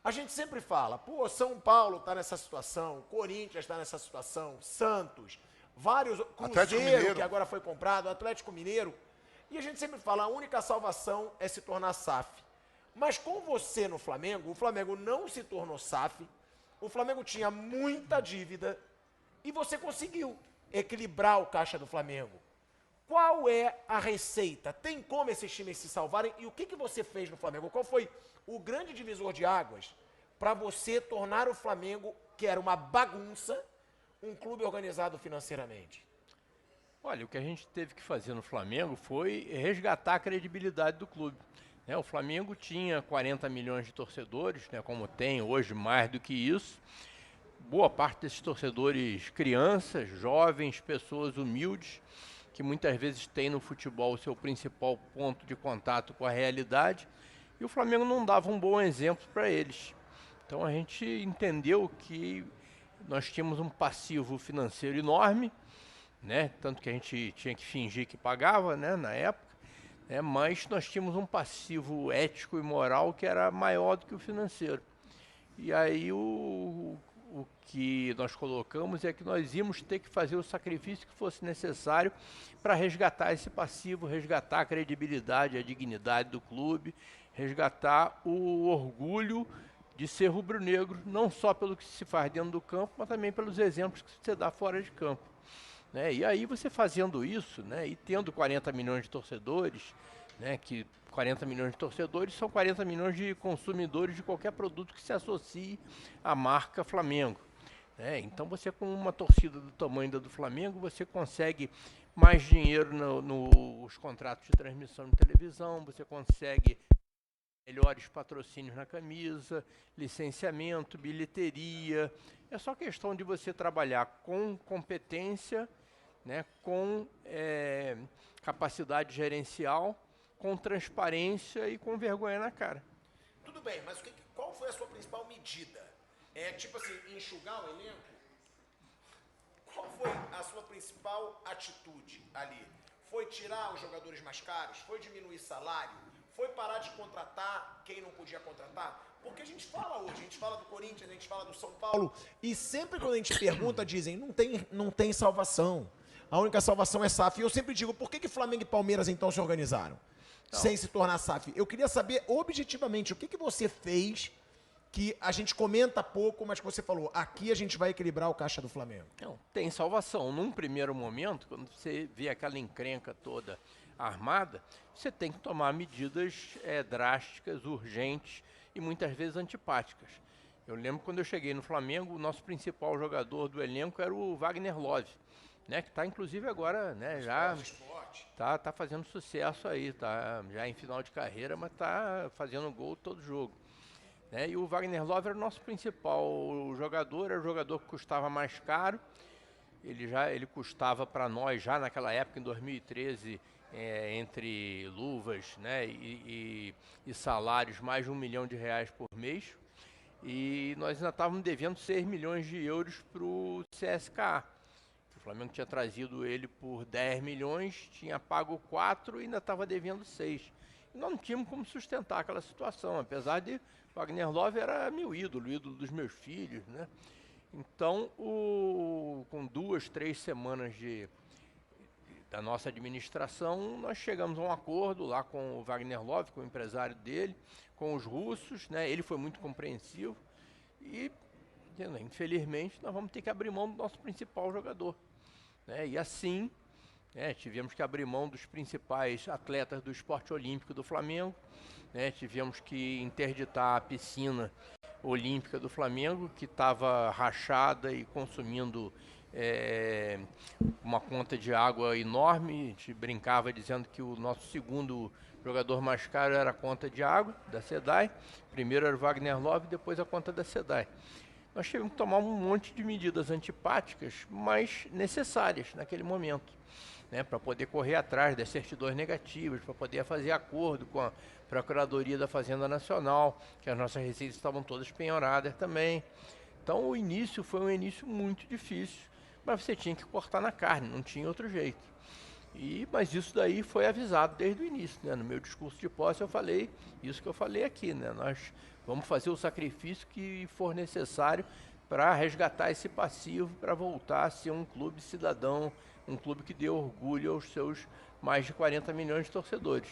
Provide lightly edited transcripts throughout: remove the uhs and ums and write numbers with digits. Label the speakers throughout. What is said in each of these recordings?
Speaker 1: A gente sempre fala, pô, São Paulo está nessa situação, Corinthians está nessa situação, Santos, vários, Cruzeiro, que agora foi comprado, Atlético Mineiro. E a gente sempre fala, a única salvação é se tornar SAF. Mas com você no Flamengo, o Flamengo não se tornou SAF, o Flamengo tinha muita dívida e você conseguiu equilibrar o caixa do Flamengo. Qual é a receita? Tem como esses times se salvarem? E o que você fez no Flamengo? Qual foi o grande divisor de águas para você tornar o Flamengo, que era uma bagunça, um clube organizado financeiramente?
Speaker 2: Olha, o que a gente teve que fazer no Flamengo foi resgatar a credibilidade do clube. O Flamengo tinha 40 milhões de torcedores, como tem hoje mais do que isso. Boa parte desses torcedores crianças, jovens, pessoas humildes, que muitas vezes têm no futebol o seu principal ponto de contato com a realidade, e o Flamengo não dava um bom exemplo para eles. Então a gente entendeu que nós tínhamos um passivo financeiro enorme, tanto que a gente tinha que fingir que pagava, na época, mas nós tínhamos um passivo ético e moral que era maior do que o financeiro. E aí o que nós colocamos é que nós íamos ter que fazer o sacrifício que fosse necessário para resgatar esse passivo, resgatar a credibilidade, a dignidade do clube, resgatar o orgulho de ser rubro-negro, não só pelo que se faz dentro do campo, mas também pelos exemplos que você dá fora de campo. E aí você fazendo isso, e tendo 40 milhões de torcedores, que 40 milhões de torcedores são 40 milhões de consumidores de qualquer produto que se associe à marca Flamengo. Então você, com uma torcida do tamanho da do Flamengo, você consegue mais dinheiro nos contratos de transmissão de televisão, você consegue melhores patrocínios na camisa, licenciamento, bilheteria. É só questão de você trabalhar com competência, com capacidade gerencial, com transparência e com vergonha na cara.
Speaker 1: Tudo bem, mas qual foi a sua principal medida? Tipo assim, enxugar o elenco? Qual foi a sua principal atitude ali? Foi tirar os jogadores mais caros? Foi diminuir salário? Foi parar de contratar quem não podia contratar? Porque a gente fala hoje, a gente fala do Corinthians, a gente fala do São Paulo, e sempre quando a gente pergunta, dizem, não tem salvação. A única salvação é SAF. E eu sempre digo, por que Flamengo e Palmeiras então se organizaram? Não. Sem se tornar SAF. Eu queria saber, objetivamente, o que você fez que a gente comenta pouco, mas que você falou, aqui a gente vai equilibrar o caixa do Flamengo.
Speaker 2: Não, tem salvação. Num primeiro momento, quando você vê aquela encrenca toda armada, você tem que tomar medidas drásticas, urgentes e muitas vezes antipáticas. Eu lembro quando eu cheguei no Flamengo, o nosso principal jogador do elenco era o Wagner Love, que está inclusive agora, já tá fazendo sucesso aí, tá já em final de carreira, mas tá fazendo gol todo jogo. E o Wagner Love era o nosso principal jogador, era o jogador que custava mais caro. Ele custava para nós já naquela época, em 2013, entre luvas, e salários, mais de R$1 milhão por mês. E nós ainda estávamos devendo 6 milhões de euros para o CSKA. O Flamengo tinha trazido ele por 10 milhões, tinha pago 4 e ainda estava devendo 6. E nós não tínhamos como sustentar aquela situação, apesar de Wagner Love era meu ídolo, o ídolo dos meus filhos, Então, com 2, 3 semanas da nossa administração, nós chegamos a um acordo lá com o Wagner Love, com o empresário dele, com os russos, Ele foi muito compreensivo e, infelizmente, nós vamos ter que abrir mão do nosso principal jogador, E assim, tivemos que abrir mão dos principais atletas do esporte olímpico do Flamengo, tivemos que interditar a piscina olímpica do Flamengo, que estava rachada e consumindo uma conta de água enorme. A gente brincava dizendo que o nosso segundo jogador mais caro era a conta de água da SEDAI. Primeiro era o Wagner Love, depois a conta da SEDAI. Nós tivemos que tomar um monte de medidas antipáticas, mas necessárias naquele momento, para poder correr atrás das certidões negativas, para poder fazer acordo com a Procuradoria da Fazenda Nacional, que as nossas receitas estavam todas penhoradas também. Então o início foi um início muito difícil, mas você tinha que cortar na carne, não tinha outro jeito. Mas isso daí foi avisado desde o início, No meu discurso de posse eu falei isso que eu falei aqui, Nós Vamos fazer o sacrifício que for necessário para resgatar esse passivo, para voltar a ser um clube cidadão, um clube que dê orgulho aos seus mais de 40 milhões de torcedores.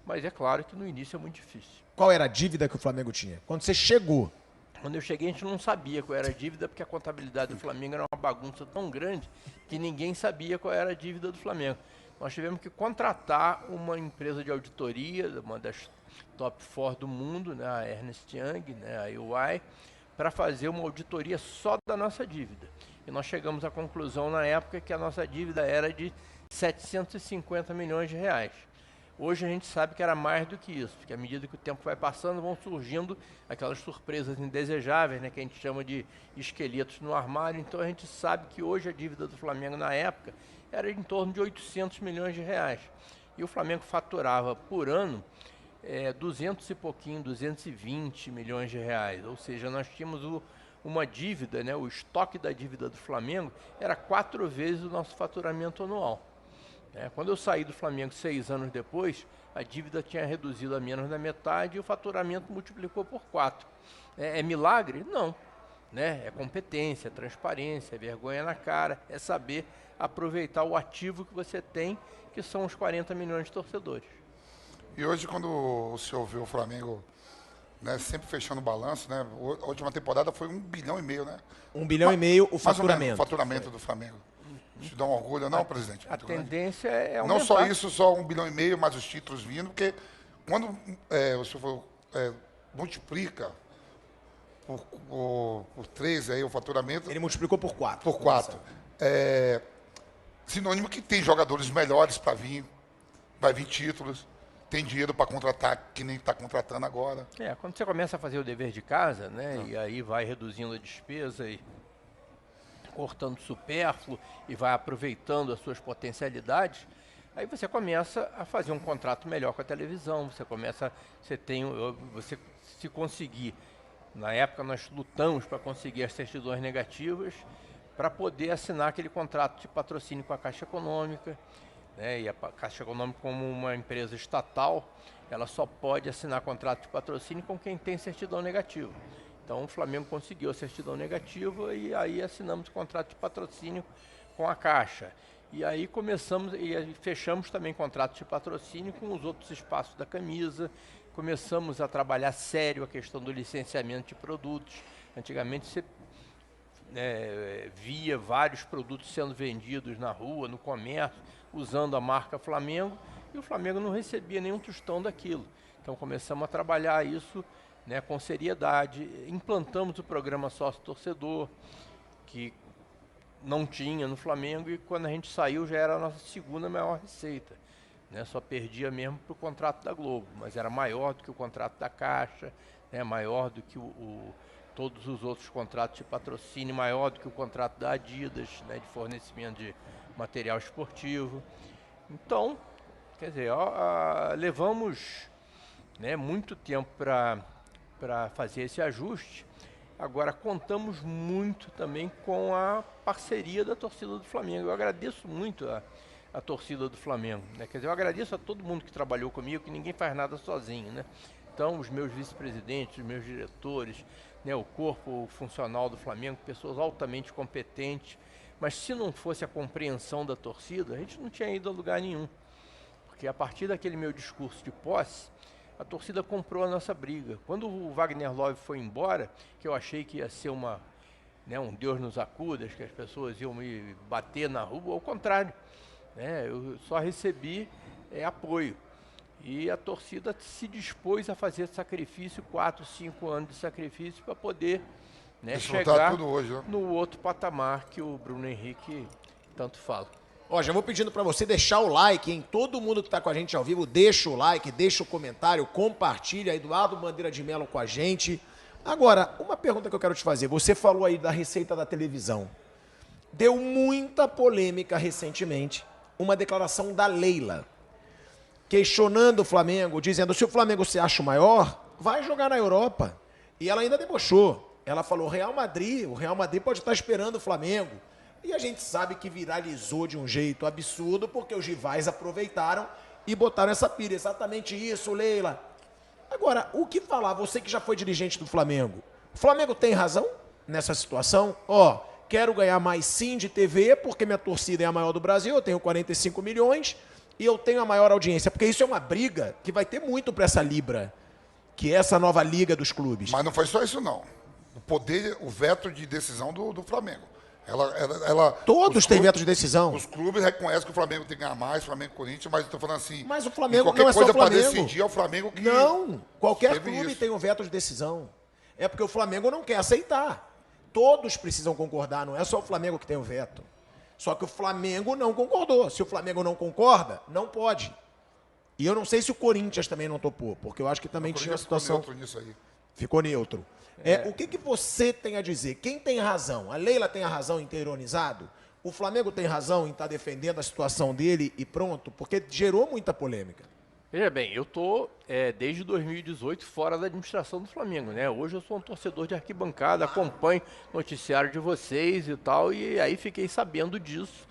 Speaker 2: Mas é claro que no início é muito difícil.
Speaker 3: Qual era a dívida que o Flamengo tinha? Quando você chegou?
Speaker 2: Quando eu cheguei, a gente não sabia qual era a dívida, porque a contabilidade do Flamengo era uma bagunça tão grande que ninguém sabia qual era a dívida do Flamengo. Nós tivemos que contratar uma empresa de auditoria, uma das top 4 do mundo, né, a Ernst Young, né, a EY, para fazer uma auditoria só da nossa dívida. E nós chegamos à conclusão na época que a nossa dívida era de 750 milhões de reais. Hoje a gente sabe que era mais do que isso, porque à medida que o tempo vai passando, vão surgindo aquelas surpresas indesejáveis, né, que a gente chama de esqueletos no armário. Então a gente sabe que hoje a dívida do Flamengo na época era em torno de 800 milhões de reais. E o Flamengo faturava por ano 200 e pouquinho, 220 milhões de reais. Ou seja, nós tínhamos uma dívida, né, o estoque da dívida do Flamengo era 4 vezes o nosso faturamento anual. Quando eu saí do Flamengo 6 anos depois, a dívida tinha reduzido a menos da metade e o faturamento multiplicou por 4. É milagre? Não. Né? É competência, é transparência, é vergonha na cara, é saber aproveitar o ativo que você tem, que são os 40 milhões de torcedores.
Speaker 4: E hoje, quando o senhor vê o Flamengo, né, sempre fechando o balanço, né, a última temporada foi 1,5 bilhão, né?
Speaker 3: 1,5 bilhão o faturamento.
Speaker 4: O faturamento do Flamengo. Isso dá um orgulho, não, presidente?
Speaker 2: A tendência é aumentar.
Speaker 4: Não só isso, só 1,5 bilhão, mas os títulos vindo, porque quando o senhor multiplica por 3 aí o faturamento...
Speaker 3: Ele multiplicou por 4.
Speaker 4: Por 4. Sinônimo que tem jogadores melhores para vir, vai vir títulos, tem dinheiro para contratar, que nem está contratando agora.
Speaker 2: Quando você começa a fazer o dever de casa, né, e aí vai reduzindo a despesa e cortando supérfluo e vai aproveitando as suas potencialidades, aí você começa a fazer um contrato melhor com a televisão, você se conseguir, na época nós lutamos para conseguir as certidões negativas, para poder assinar aquele contrato de patrocínio com a Caixa Econômica, né, e a Caixa Econômica, como uma empresa estatal, ela só pode assinar contrato de patrocínio com quem tem certidão negativa. Então o Flamengo conseguiu a certidão negativa e aí assinamos o contrato de patrocínio com a Caixa. E aí começamos e fechamos também contrato de patrocínio com os outros espaços da camisa. Começamos a trabalhar sério a questão do licenciamento de produtos. Antigamente você via vários produtos sendo vendidos na rua, no comércio, usando a marca Flamengo, e o Flamengo não recebia nenhum tostão daquilo. Então começamos a trabalhar isso, né, com seriedade. Implantamos o programa sócio-torcedor, que não tinha no Flamengo, e quando a gente saiu já era a nossa segunda maior receita. Né, só perdia mesmo para o contrato da Globo, mas era maior do que o contrato da Caixa, né, maior do que todos os outros contratos de patrocínio, maior do que o contrato da Adidas, né, de fornecimento de material esportivo. Então, quer dizer, levamos, né, muito tempo para fazer esse ajuste. Agora, contamos muito também com a parceria da torcida do Flamengo. Eu agradeço muito a torcida do Flamengo, né? Quer dizer, eu agradeço a todo mundo que trabalhou comigo, que ninguém faz nada sozinho, né? Então, os meus vice-presidentes, os meus diretores, né, o corpo funcional do Flamengo, pessoas altamente competentes. Mas se não fosse a compreensão da torcida, a gente não tinha ido a lugar nenhum. Porque a partir daquele meu discurso de posse, a torcida comprou a nossa briga. Quando o Wagner Love foi embora, que eu achei que ia ser um Deus nos acuda, que as pessoas iam me bater na rua, ao contrário. Né, eu só recebi apoio. E a torcida se dispôs a fazer sacrifício, 4, 5 anos de sacrifício, para poder, né, chegar
Speaker 4: tudo hoje, né,
Speaker 2: no outro patamar que o Bruno Henrique tanto fala.
Speaker 3: Ó, já vou pedindo para você deixar o like, hein? Todo mundo que está com a gente ao vivo, deixa o like, deixa o comentário, compartilha. Eduardo Bandeira de Mello com a gente. Agora, uma pergunta que eu quero te fazer. Você falou aí da receita da televisão. Deu muita polêmica recentemente uma declaração da Leila, questionando o Flamengo, dizendo, se o Flamengo se acha o maior, vai jogar na Europa. E ela ainda debochou. Ela falou, o Real Madrid pode estar esperando o Flamengo. E a gente sabe que viralizou de um jeito absurdo, porque os rivais aproveitaram e botaram essa pilha. Exatamente isso, Leila. Agora, o que falar, você que já foi dirigente do Flamengo, o Flamengo tem razão nessa situação? Ó, quero ganhar mais sim de TV, porque minha torcida é a maior do Brasil, eu tenho 45 milhões e eu tenho a maior audiência, porque isso é uma briga que vai ter muito para essa Libra, que é essa nova liga dos clubes.
Speaker 4: Mas não foi só isso, não. O veto de decisão do Flamengo.
Speaker 3: Todos têm veto de decisão.
Speaker 4: Os clubes reconhecem que o Flamengo tem que ganhar mais, Flamengo e Corinthians, mas eu tô falando assim.
Speaker 3: Mas o Flamengo
Speaker 4: qualquer
Speaker 3: não é só
Speaker 4: coisa
Speaker 3: o Flamengo.
Speaker 4: para decidir é o Flamengo que.
Speaker 3: Não, qualquer
Speaker 4: teve
Speaker 3: clube
Speaker 4: isso.
Speaker 3: tem um veto de decisão. É porque o Flamengo não quer aceitar. Todos precisam concordar, não é só o Flamengo que tem o veto. Só que o Flamengo não concordou. Se o Flamengo não concorda, não pode. E eu não sei se o Corinthians também não topou, porque eu acho que também tinha uma situação.
Speaker 4: Ficou neutro nisso aí.
Speaker 3: Ficou neutro. O que você tem a dizer? Quem tem razão? A Leila tem a razão em ter ironizado? O Flamengo tem razão em estar defendendo a situação dele e pronto? Porque gerou muita polêmica.
Speaker 2: Veja bem, eu tô desde 2018 fora da administração do Flamengo, né? Hoje eu sou um torcedor de arquibancada, acompanho o noticiário de vocês e tal, e aí fiquei sabendo disso,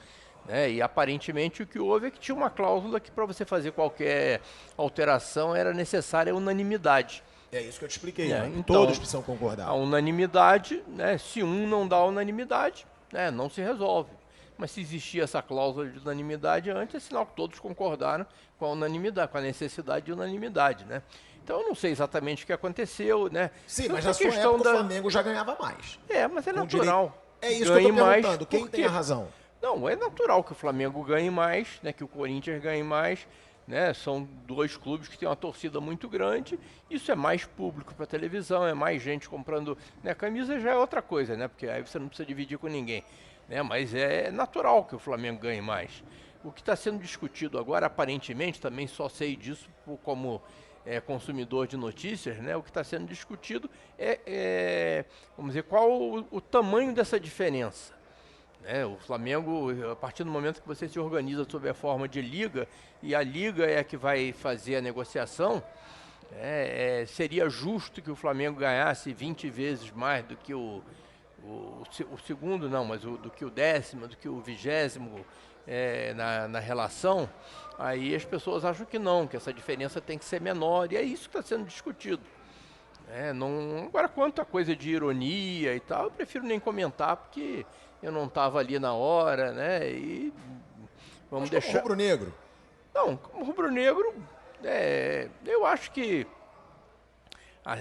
Speaker 2: né? E aparentemente o que houve é que tinha uma cláusula que para você fazer qualquer alteração era necessária unanimidade.
Speaker 3: É isso que eu te expliquei.
Speaker 2: Então,
Speaker 3: todos precisam concordar.
Speaker 2: A unanimidade, né? Se um não dá a unanimidade, né? Não se resolve. Mas se existia essa cláusula de unanimidade antes, é sinal que todos concordaram com a unanimidade, com a necessidade de unanimidade, né? Então eu não sei exatamente o que aconteceu, né?
Speaker 3: Sim, mas na sua época o Flamengo já ganhava mais.
Speaker 2: Mas é natural.
Speaker 3: É isso que eu tô perguntando. Quem tem a razão?
Speaker 2: Não, é natural que o Flamengo ganhe mais, né? Que o Corinthians ganhe mais. Né? São dois clubes que têm uma torcida muito grande, isso é mais público para televisão, é mais gente comprando, né? Camisa já é outra coisa, né? Porque aí você não precisa dividir com ninguém, né? Mas é natural que o Flamengo ganhe mais. O que está sendo discutido agora, aparentemente, também só sei disso como consumidor de notícias, né? O que está sendo discutido vamos dizer, qual o tamanho dessa diferença. O Flamengo, a partir do momento que você se organiza sob a forma de liga, e a liga é a que vai fazer a negociação, seria justo que o Flamengo ganhasse 20 vezes mais do que o segundo, não, mas do que o 10º, do que o 20º na relação. Aí as pessoas acham que não, que essa diferença tem que ser menor, e é isso que está sendo discutido. Agora, quanto a coisa de ironia e tal, eu prefiro nem comentar, porque eu não estava ali na hora, né? E vamos deixar.
Speaker 3: Como rubro-negro?
Speaker 2: Não, como rubro-negro, eu acho que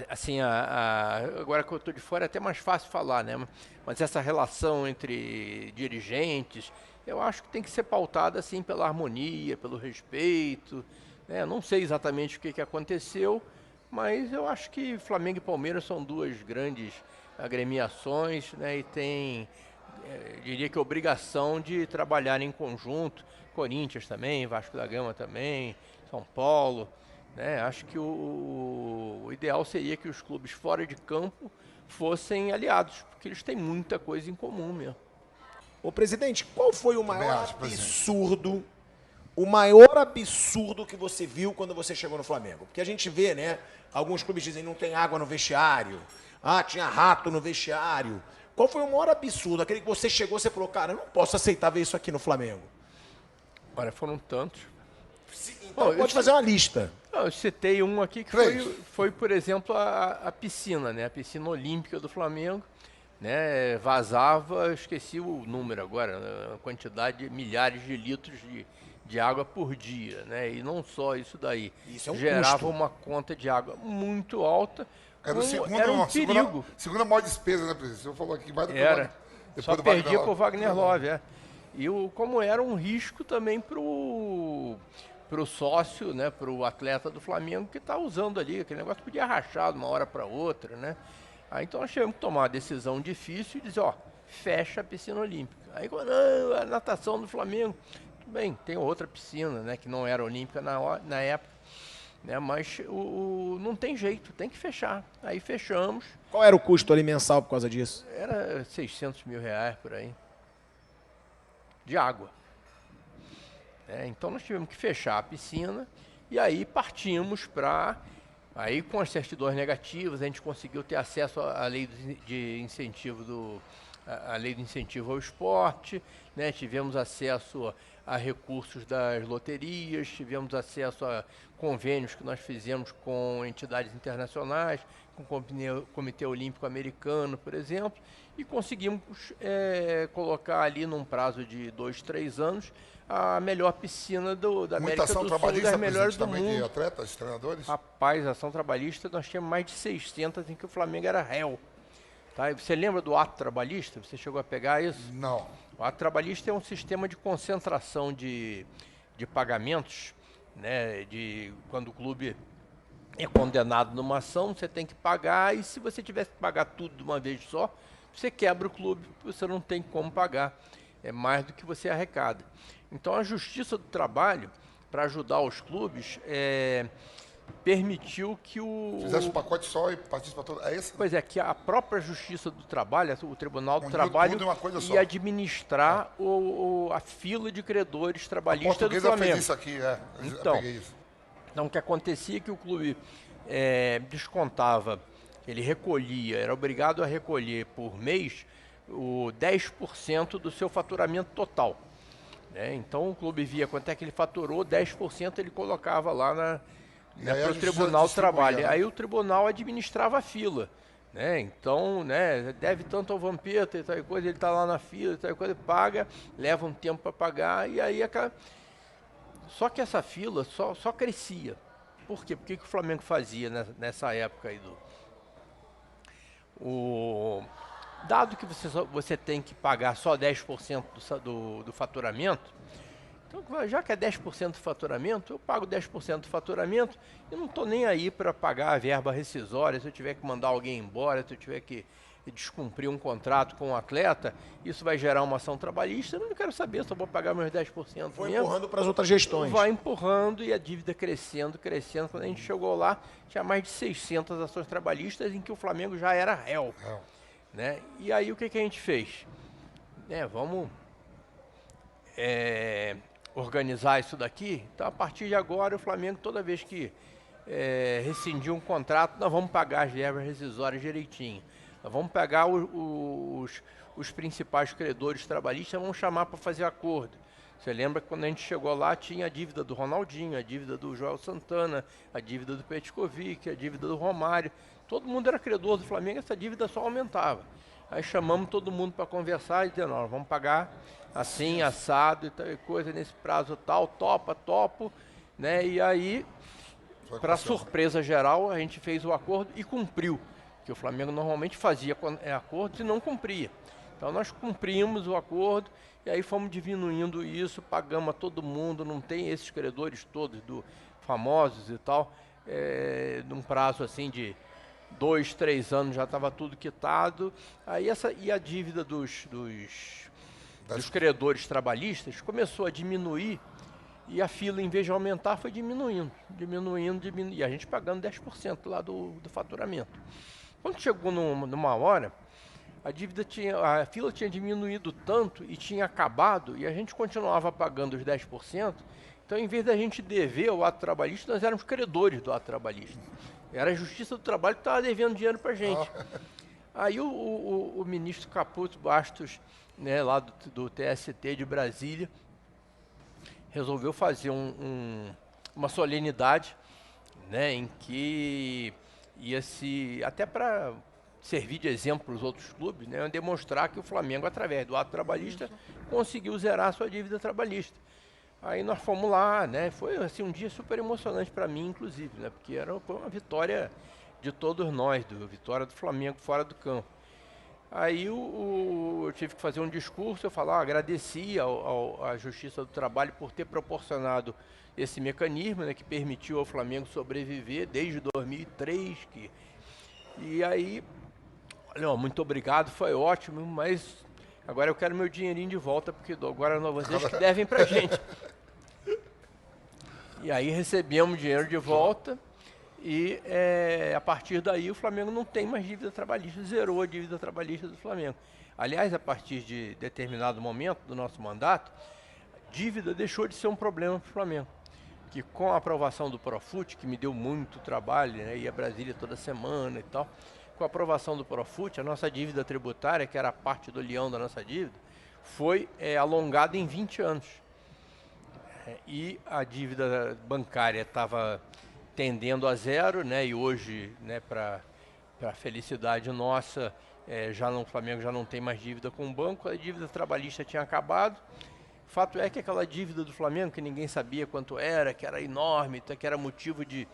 Speaker 2: assim, agora que eu estou de fora é até mais fácil falar, né? Mas essa relação entre dirigentes, eu acho que tem que ser pautada assim pela harmonia, pelo respeito, né? Não sei exatamente o que aconteceu, mas eu acho que Flamengo e Palmeiras são duas grandes agremiações, né? E tem, diria que, obrigação de trabalhar em conjunto. Corinthians também, Vasco da Gama também, São Paulo, né? Acho que o ideal seria que os clubes fora de campo fossem aliados, porque eles têm muita coisa em comum mesmo.
Speaker 3: Ô, presidente, qual foi o maior absurdo, que você viu quando você chegou no Flamengo? Porque a gente vê, né? Alguns clubes dizem não tem água no vestiário. Tinha rato no vestiário. Qual foi o maior absurdo? Aquele que você chegou, você falou, cara, eu não posso aceitar ver isso aqui no Flamengo.
Speaker 2: Olha, foram tantos.
Speaker 3: Então pode fazer uma lista.
Speaker 2: Eu citei um aqui que foi, por exemplo, a piscina, né? A piscina olímpica do Flamengo, né? Vazava, esqueci o número agora, a quantidade de milhares de litros de água por dia, né? E não só isso daí.
Speaker 3: Isso é um
Speaker 2: gerava
Speaker 3: custo.
Speaker 2: Uma conta de água muito alta.
Speaker 4: Era
Speaker 2: um perigo.
Speaker 4: Segunda maior despesa, né, presidente? Você falou aqui, vai do
Speaker 2: Era. Só perdia pro
Speaker 4: Wagner
Speaker 2: Wagner Love, E como era um risco também pro sócio, né, pro atleta do Flamengo que está usando ali, aquele negócio podia rachar de uma hora para outra, né? Aí então nós tivemos que tomar uma decisão difícil e dizer, fecha a piscina olímpica. Aí a natação do Flamengo, tudo bem, tem outra piscina, né, que não era olímpica na época, né, mas não tem jeito, tem que fechar. Aí fechamos.
Speaker 3: Qual era o custo ali mensal por causa disso?
Speaker 2: Era 600 mil reais por aí, de água. Então nós tivemos que fechar a piscina e aí partimos para... Aí com as certidões negativas a gente conseguiu ter acesso à lei de incentivo a lei do incentivo ao esporte, né? Tivemos acesso a recursos das loterias, tivemos acesso a convênios que nós fizemos com entidades internacionais, com o Comitê Olímpico Americano, por exemplo, e conseguimos colocar ali num prazo de 2, 3 anos a melhor piscina da América do Sul, das melhores do mundo.
Speaker 4: De atletas, treinadores?
Speaker 2: Rapaz, ação trabalhista, nós tínhamos mais de 600 em que o Flamengo era réu. Tá? Você lembra do ato trabalhista? Você chegou a pegar isso?
Speaker 4: Não.
Speaker 2: O ato trabalhista é um sistema de concentração de pagamentos, né? Quando o clube é condenado numa ação, você tem que pagar, e se você tivesse que pagar tudo de uma vez só, você quebra o clube, você não tem como pagar. É mais do que você arrecada. Então a Justiça do Trabalho, para ajudar os clubes, permitiu que
Speaker 4: fizesse um pacote só e partisse para todo. É isso?
Speaker 2: Pois é, que a própria Justiça do Trabalho, o Tribunal do
Speaker 4: Uniu
Speaker 2: Trabalho,
Speaker 4: tudo em uma coisa só.
Speaker 2: ia administrar a fila de credores
Speaker 4: A
Speaker 2: trabalhistas do
Speaker 4: Portuguesa
Speaker 2: Flamengo.
Speaker 4: fez isso aqui, eu
Speaker 2: Então,
Speaker 4: peguei isso.
Speaker 2: Então, o que acontecia é que o clube descontava, ele recolhia, era obrigado a recolher por mês o 10% do seu faturamento total. Né? Então, o clube via quanto é que ele faturou, 10% ele colocava lá para o Tribunal do Trabalho.
Speaker 4: Né?
Speaker 2: Aí o tribunal administrava a fila. Né? Então, né, deve tanto ao Vampeta e tal coisa, ele está lá na fila e tal coisa, paga, leva um tempo para pagar, e aí só que essa fila só crescia. Por quê? Porque o que o Flamengo fazia nessa época aí dado que você tem que pagar só 10% do faturamento, então já que é 10% do faturamento, eu pago 10% do faturamento e não estou nem aí para pagar a verba rescisória. Se eu tiver que mandar alguém embora, se eu tiver que descumprir um contrato com um atleta, isso vai gerar uma ação trabalhista, eu não quero saber, só vou pagar meus 10%.
Speaker 3: Foi empurrando para as outras gestões.
Speaker 2: Vai empurrando e a dívida crescendo. Quando a gente chegou lá, tinha mais de 600 ações trabalhistas em que o Flamengo já era réu. Né? E aí o que a gente fez? Vamos organizar isso daqui. Então, a partir de agora, o Flamengo, toda vez que rescindir um contrato, nós vamos pagar as verbas rescisórias direitinho. Nós vamos pegar os principais credores trabalhistas, vamos chamar para fazer acordo. Você lembra que quando a gente chegou lá, tinha a dívida do Ronaldinho, a dívida do Joel Santana, a dívida do Petkovic, a dívida do Romário. Todo mundo era credor do Flamengo, essa dívida só aumentava. Aí chamamos todo mundo para conversar e dizendo, nós vamos pagar assim, assado e tal coisa, nesse prazo tal, topo, né? E aí, para surpresa geral, a gente fez o acordo e cumpriu. Que o Flamengo normalmente fazia acordos e não cumpria. Então nós cumprimos o acordo e aí fomos diminuindo isso, pagamos a todo mundo, não tem esses credores todos famosos e tal, num prazo assim de 2, 3 anos já estava tudo quitado. Aí e a dívida dos credores trabalhistas começou a diminuir e a fila, em vez de aumentar, foi diminuindo. E a gente pagando 10% lá do faturamento. Quando chegou numa hora, a fila tinha diminuído tanto e tinha acabado, e a gente continuava pagando os 10%. Então, em vez da gente dever o ato trabalhista, nós éramos credores do ato trabalhista. Era a Justiça do Trabalho que estava devendo dinheiro para a gente. Aí o ministro Caputo Bastos, né, lá do TST de Brasília, resolveu fazer uma solenidade, né, em que até para servir de exemplo para os outros clubes, né, demonstrar que o Flamengo, através do ato trabalhista, conseguiu zerar a sua dívida trabalhista. Aí nós fomos lá, né, foi assim, um dia super emocionante para mim, inclusive, né, porque foi uma vitória de todos nós, vitória do Flamengo fora do campo. Aí eu tive que fazer um discurso, eu agradeci à Justiça do Trabalho por ter proporcionado esse mecanismo, né, que permitiu ao Flamengo sobreviver desde 2003. E aí, olha, muito obrigado, foi ótimo, mas agora eu quero meu dinheirinho de volta, porque agora vocês que devem pra gente. E aí recebemos dinheiro de volta e a partir daí o Flamengo não tem mais dívida trabalhista, zerou a dívida trabalhista do Flamengo. Aliás, a partir de determinado momento do nosso mandato, dívida deixou de ser um problema para o Flamengo. Que com a aprovação do Profut, que me deu muito trabalho, né, ia a Brasília toda semana e tal, com a aprovação do Profut, a nossa dívida tributária, que era parte do leão da nossa dívida, foi alongada em 20 anos. E a dívida bancária estava tendendo a zero, né? E hoje, né, para felicidade nossa, o Flamengo já não tem mais dívida com o banco, a dívida trabalhista tinha acabado. Fato é que aquela dívida do Flamengo, que ninguém sabia quanto era, que era enorme, que era motivo de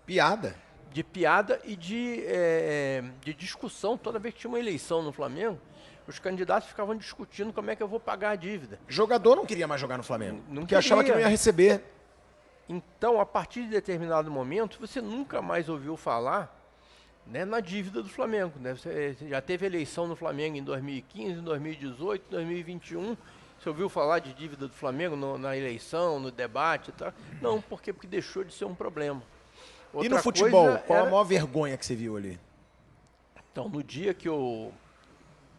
Speaker 3: Piada.
Speaker 2: piada e de discussão. Toda vez que tinha uma eleição no Flamengo, os candidatos ficavam discutindo como é que eu vou pagar a dívida.
Speaker 3: Jogador não queria mais jogar no Flamengo.
Speaker 2: Não
Speaker 3: Porque achava que não ia receber.
Speaker 2: Então, a partir de determinado momento, você nunca mais ouviu falar, né, na dívida do Flamengo. Né? Você já teve eleição no Flamengo em 2015, 2018, 2021. Você ouviu falar de dívida do Flamengo na eleição, no debate e tal? Não, porque deixou de ser um problema.
Speaker 3: E no
Speaker 2: Outra
Speaker 3: futebol,
Speaker 2: coisa
Speaker 3: qual a
Speaker 2: era-
Speaker 3: maior vergonha que você viu ali?
Speaker 2: Então, no dia que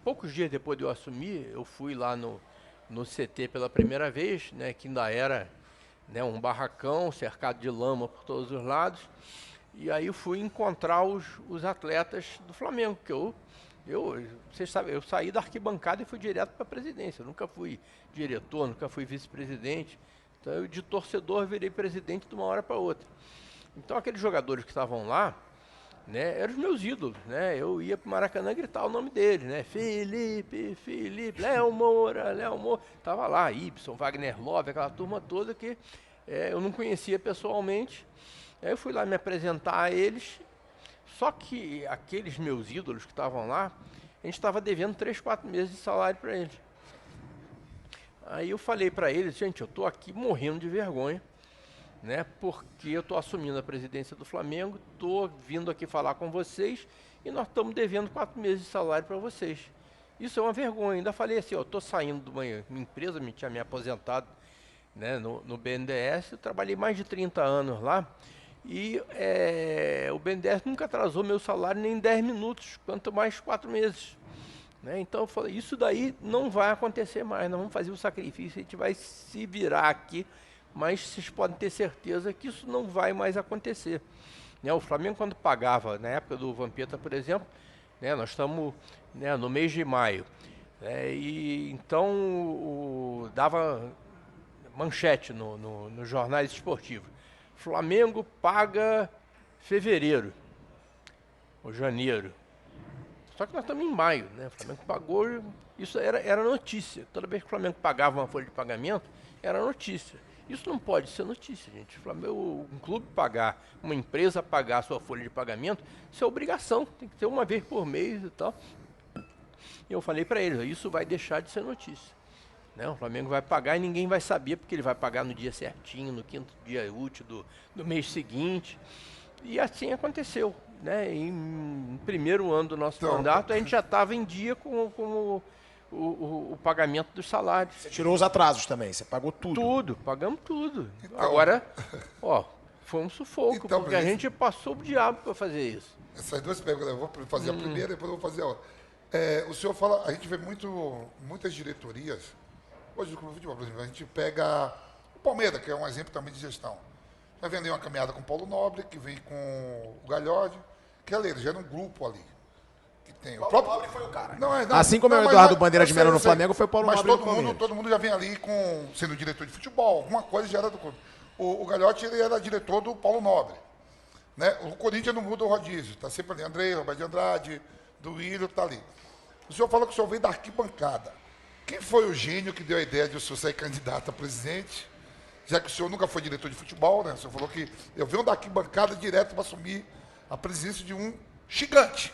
Speaker 2: poucos dias depois de eu assumir, eu fui lá no CT pela primeira vez, né, que ainda era, né, um barracão cercado de lama por todos os lados. E aí eu fui encontrar os atletas do Flamengo, que vocês sabem, eu saí da arquibancada e fui direto para a presidência. Eu nunca fui diretor, nunca fui vice-presidente. Então, eu de torcedor virei presidente de uma hora para outra. Então, aqueles jogadores que estavam lá, né, eram os meus ídolos, né? Eu ia para o Maracanã gritar o nome deles, né? Felipe, Léo Moura. Tava lá, Ibson, Wagner Love, aquela turma toda que eu não conhecia pessoalmente. Aí eu fui lá me apresentar a eles. Só que aqueles meus ídolos que estavam lá, a gente estava devendo 3, 4 meses de salário para eles. Aí eu falei para eles, gente, eu estou aqui morrendo de vergonha, né? Porque eu estou assumindo a presidência do Flamengo, estou vindo aqui falar com vocês e nós estamos devendo 4 meses de salário para vocês. Isso é uma vergonha. Ainda falei assim, eu estou saindo de uma empresa, tinha me aposentado, né, no BNDES, eu trabalhei mais de 30 anos lá e o BNDES nunca atrasou meu salário nem 10 minutos, quanto mais 4 meses. Né? Então eu falei, isso daí não vai acontecer mais, nós vamos fazer o sacrifício, a gente vai se virar aqui, mas vocês podem ter certeza que isso não vai mais acontecer. Né? O Flamengo, quando pagava, na época do Vampeta, por exemplo, né, nós estamos, né, no mês de maio, e então dava manchete nos jornais esportivos. Flamengo paga fevereiro ou janeiro. Só que nós estamos em maio, né? O Flamengo pagou, isso era notícia. Toda vez que o Flamengo pagava uma folha de pagamento, era notícia. Isso não pode ser notícia, gente. O Flamengo, um clube pagar, uma empresa pagar a sua folha de pagamento, isso é obrigação. Tem que ter uma vez por mês e tal. E eu falei para eles, isso vai deixar de ser notícia. Né? O Flamengo vai pagar e ninguém vai saber, porque ele vai pagar no dia certinho, no 5º dia útil do mês seguinte. E assim aconteceu. Né? No primeiro ano do nosso mandato, a gente já estava em dia com o pagamento dos salários.
Speaker 3: Você tirou os atrasos também, você pagou tudo.
Speaker 2: Tudo, pagamos tudo.
Speaker 4: Então,
Speaker 2: agora, foi um sufoco,
Speaker 4: então,
Speaker 2: porque a gente passou o diabo para fazer isso.
Speaker 4: Essas duas perguntas, eu vou fazer a primeira e depois eu vou fazer a outra. O senhor fala, a gente vê muitas diretorias, hoje no Clube de Futebol, por exemplo, a gente pega o Palmeiras, que é um exemplo também de gestão. Já vem ali uma caminhada com o Paulo Nobre, que vem com o Galhardi, que eles já era um grupo ali. Que tem o próprio
Speaker 3: Nobre foi o cara.
Speaker 4: Assim
Speaker 3: como é o Eduardo Bandeira de Melo no Flamengo, foi o Paulo
Speaker 4: mas
Speaker 3: Nobre no
Speaker 4: todo
Speaker 3: Palmeiras.
Speaker 4: mundo já vem ali sendo diretor de futebol, alguma coisa já era do clube. O Galhardi, ele era diretor do Paulo Nobre. Né? O Corinthians não muda o rodízio, está sempre ali, André, Roberto de Andrade, do Willian, está ali. O senhor fala que o senhor veio da arquibancada. Quem foi o gênio que deu a ideia de o senhor ser candidato a presidente? Já que o senhor nunca foi diretor de futebol, né? O senhor falou que eu venho da arquibancada direto para assumir a presidência de um gigante.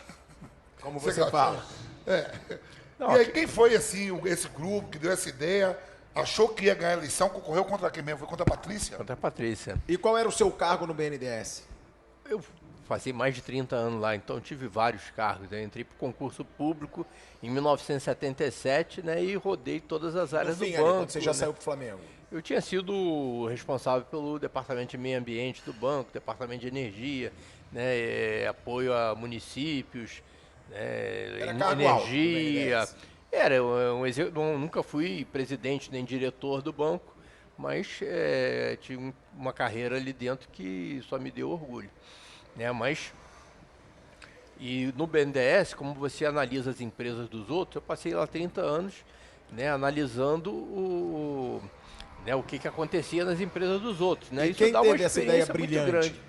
Speaker 3: Como você fala.
Speaker 4: E aí, quem foi, assim, esse grupo que deu essa ideia, achou que ia ganhar a eleição, concorreu contra quem mesmo? Foi contra a Patrícia?
Speaker 2: Contra a Patrícia.
Speaker 3: E qual era o seu cargo no BNDES?
Speaker 2: Eu passei mais de 30 anos lá, então tive vários cargos. Eu entrei para o concurso público em 1977, né, e rodei todas as áreas do
Speaker 3: Ali,
Speaker 2: banco.
Speaker 3: quando você já
Speaker 2: né?
Speaker 3: saiu pro Flamengo.
Speaker 2: Eu tinha sido responsável pelo departamento de meio ambiente do banco, departamento de energia, né, apoio a municípios, né,
Speaker 3: Era cargo alto no
Speaker 2: energia.
Speaker 3: BNDES.
Speaker 2: Eu nunca fui presidente nem diretor do banco, mas tive uma carreira ali dentro que só me deu orgulho. Né, E no BNDES, como você analisa as empresas dos outros, eu passei lá 30 anos, né, analisando né, o que acontecia nas empresas dos outros. Né?
Speaker 3: E
Speaker 2: Isso
Speaker 3: quem
Speaker 2: dá uma
Speaker 3: teve essa ideia
Speaker 2: experiência muito
Speaker 3: brilhante?
Speaker 2: grande.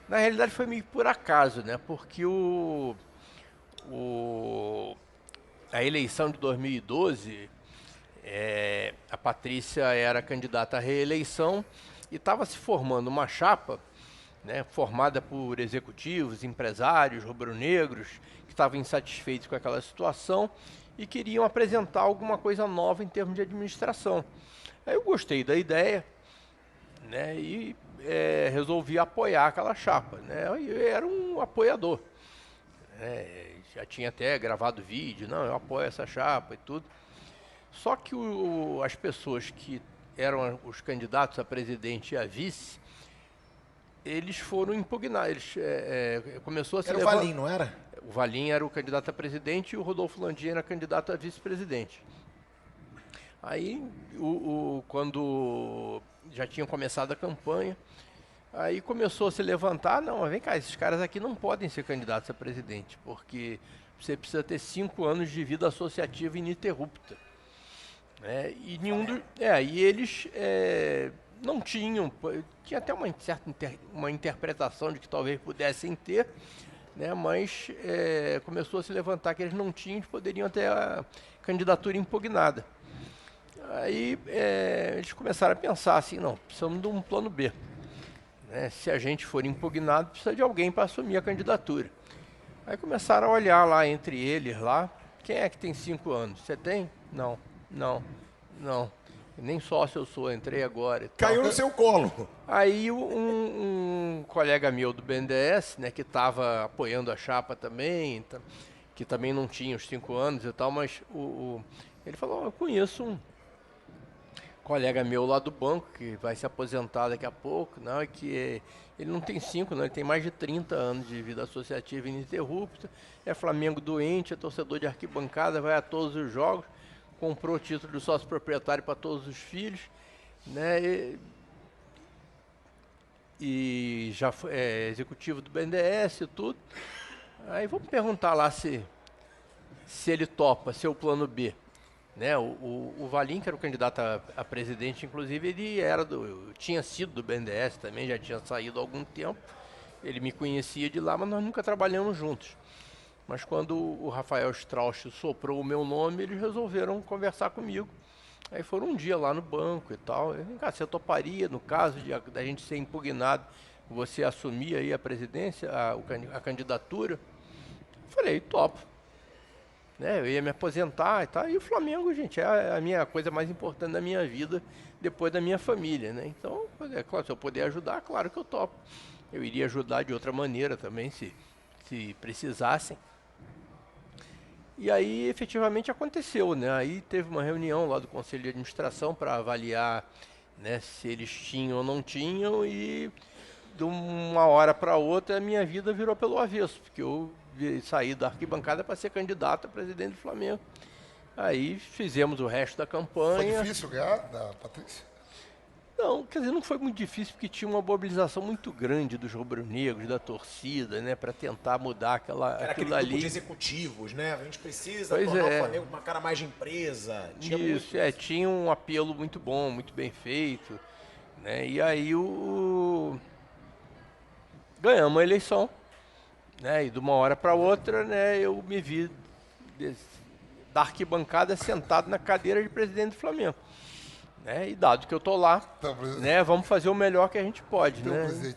Speaker 2: Na realidade foi meio por acaso, né? Porque a eleição de 2012, a Patrícia era candidata à reeleição e estava se formando uma chapa, né, formada por executivos, empresários, rubro-negros, que estavam insatisfeitos com aquela situação e queriam apresentar alguma coisa nova em termos de administração. Aí eu gostei da ideia, né, e resolvi apoiar aquela chapa. Né, eu era um apoiador. Já tinha até gravado vídeo, não, eu apoio essa chapa e tudo. Só que as pessoas que eram os candidatos a presidente e a vice, eles foram impugnar. Começou a se
Speaker 3: Era o
Speaker 2: levar...
Speaker 3: Valim, não era?
Speaker 2: O Valim era o candidato a presidente e o Rodolfo Landim era candidato a vice-presidente. Aí, quando já tinham começado a campanha, aí começou a se levantar, não, mas vem cá, esses caras aqui não podem ser candidatos a presidente, porque você precisa ter 5 anos de vida associativa ininterrupta. E e eles não tinham, tinha até uma certa uma interpretação de que talvez pudessem ter, né, mas começou a se levantar que eles não tinham, eles poderiam ter a candidatura impugnada. Aí eles começaram a pensar assim, não, precisamos de um plano B. Né? Se a gente for impugnado, precisa de alguém para assumir a candidatura. Aí começaram a olhar lá entre eles, lá, quem é que tem 5 anos? Você tem? Não. Nem sócio eu sou, entrei agora.
Speaker 3: Caiu no seu colo.
Speaker 2: Aí um colega meu do BNDES, né, que estava apoiando a chapa também, que também não tinha os 5 anos e tal, mas ele falou, eu conheço um colega meu lá do banco, que vai se aposentar daqui a pouco, não, é que ele não tem 5, não, ele tem mais de 30 anos de vida associativa ininterrupta, é Flamengo doente, é torcedor de arquibancada, vai a todos os jogos, comprou o título de sócio proprietário para todos os filhos, né, e já é executivo do BNDES e tudo. Aí vamos perguntar lá se ele topa ser o plano B. Né, o Valim, que era o candidato a presidente, inclusive, ele tinha sido do BNDES também, já tinha saído há algum tempo. Ele me conhecia de lá, mas nós nunca trabalhamos juntos. Mas quando o Rafael Strauch soprou o meu nome, eles resolveram conversar comigo. Aí foram um dia lá no banco e tal. Você toparia, no caso da gente ser impugnado, você assumir aí a presidência, a candidatura? Eu falei, topo. Né, eu ia me aposentar e tal. E o Flamengo, gente, é a minha coisa mais importante da minha vida, depois da minha família, né? Então, claro, se eu puder ajudar, claro que eu topo. Eu iria ajudar de outra maneira também, se precisassem. E aí, efetivamente, aconteceu, né? Aí teve uma reunião lá do Conselho de Administração para avaliar, né, se eles tinham ou não tinham, e de uma hora para outra a minha vida virou pelo avesso, porque eu saí da arquibancada para ser candidato a presidente do Flamengo. Aí fizemos o resto da campanha.
Speaker 4: Foi difícil ganhar da Patrícia?
Speaker 2: Não, quer dizer, não foi muito difícil, porque tinha uma mobilização muito grande dos rubro-negros, da torcida, né, para tentar mudar
Speaker 3: Era aquele
Speaker 2: aquilo ali.
Speaker 3: grupo de executivos, né? A gente precisa
Speaker 2: Pois
Speaker 3: tornar
Speaker 2: é.
Speaker 3: o Flamengo uma cara mais de empresa. Tinha
Speaker 2: Isso,
Speaker 3: muito
Speaker 2: tinha um apelo muito bom, muito bem feito, né? E aí ganhamos a eleição, né? E de uma hora para outra, né, eu me vi da arquibancada sentado na cadeira de presidente do Flamengo. Né? E dado que eu tô lá,
Speaker 4: Então,
Speaker 2: né, vamos fazer o melhor que a gente pode,
Speaker 4: Então,
Speaker 2: né?
Speaker 4: presidente,